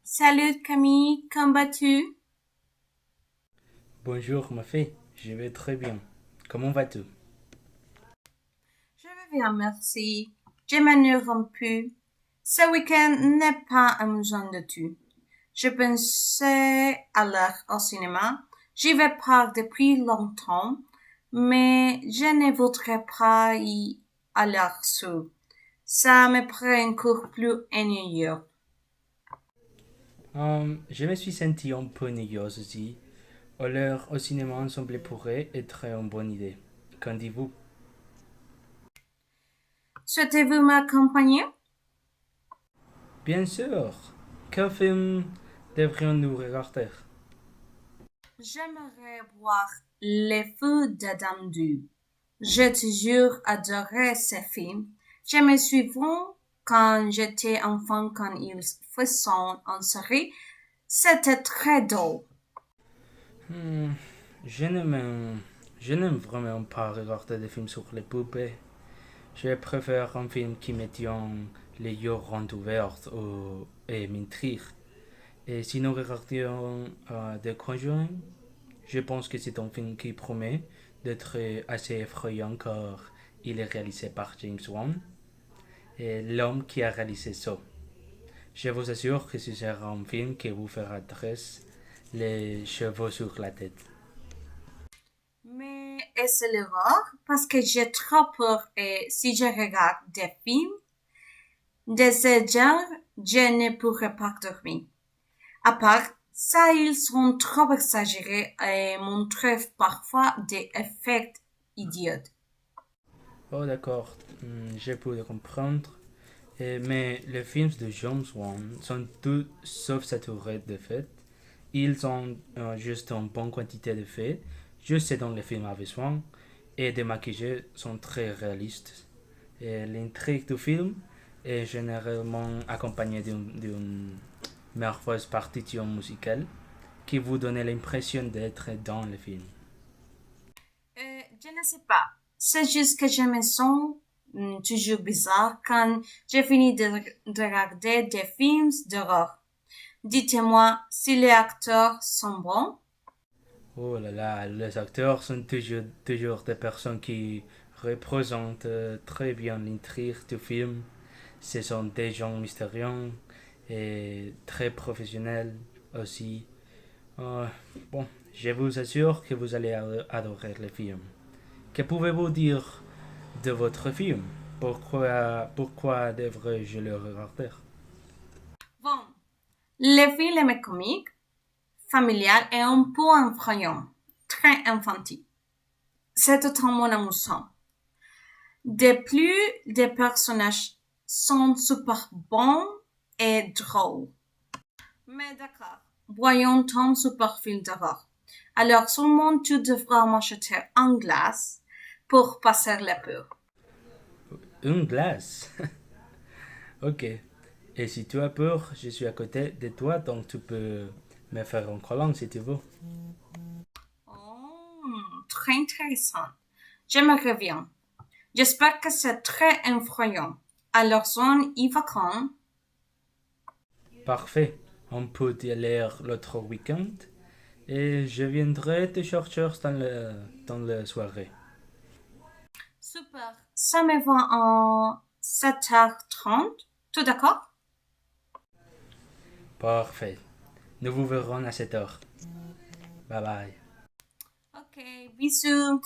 Salut Camille, comment vas-tu? Bonjour ma fille, je vais très bien. Comment vas-tu? Je vais bien, merci. J'ai ma nuit rompue. Ce week-end n'est pas amusant du tout. Je pensais aller au cinéma. J'y vais pas depuis longtemps, mais je ne voudrais pas y aller seul. Ça me prend encore plus ennuyeux. Je me suis senti un peu négatif aussi. Aller au cinéma ensemble pourrait être une bonne idée. Qu'en dites-vous? Souhaitez-vous m'accompagner? Bien sûr. Quel film devrions-nous regarder? J'aimerais voir Les Feux d'Adam 2. J'ai toujours adoré ce film. Je me souviens quand j'étais enfant quand ils faisaient en série. C'était très drôle. Hmm, je n'aime, je n'aime vraiment pas regarder des films sur les poupées. Je préfère un film qui me tient les yeux ronds ouverts et m'intrigue. Et si nous regardions The Conjuring, je pense que c'est un film qui promet d'être assez effrayant car il est réalisé par James Wan et l'homme qui a réalisé ça. Je vous assure que ce sera un film qui vous fera dresser les cheveux sur la tête. Mais est-ce l'horreur? Parce que j'ai trop peur et si je regarde des films de ce genre, je ne pourrai pas dormir. À part ça, ils sont trop exagérés et montrent parfois des effets idiots. Oh d'accord, je peux comprendre. Mais les films de James Wan sont tous sauf saturés de faits. Ils ont juste une bonne quantité de faits, juste ce dont les films avaient besoin, et des maquillages sont très réalistes. Et l'intrigue du film est généralement accompagnée d'une merveilleuse partition musicale qui vous donne l'impression d'être dans le film. Je ne sais pas. C'est juste que je me sens toujours bizarre quand j'ai fini de regarder des films d'horreur. Dites-moi si les acteurs sont bons. Oh là là, les acteurs sont toujours des personnes qui représentent très bien l'intrigue du film. Ce sont des gens mystérieux et très professionnels aussi. Euh, bon, je vous assure que vous allez adorer le film. Que pouvez-vous dire de votre film? Pourquoi devrais-je le regarder? Bon, le film est comique, familial et un peu effrayant, très infantile. C'est totalement amusant. De plus, les personnages sont super bons et drôles. Mais d'accord. Voyons ton super film d'horreur. Alors seulement tu devras m'acheter un glace pour passer la peur. Une glace. Ok. Et si tu as peur, je suis à côté de toi, donc tu peux me faire un collant si tu veux. Oh, très intéressant. Je me reviens. J'espère que c'est très effrayant. Alors on y va quand? Parfait. On peut y aller l'autre week-end et je viendrai te chercher dans la soirée. Super. Ça me va en 7h30. Tout d'accord? Parfait. Nous vous verrons à cette heure. Bye bye. Ok, bisous.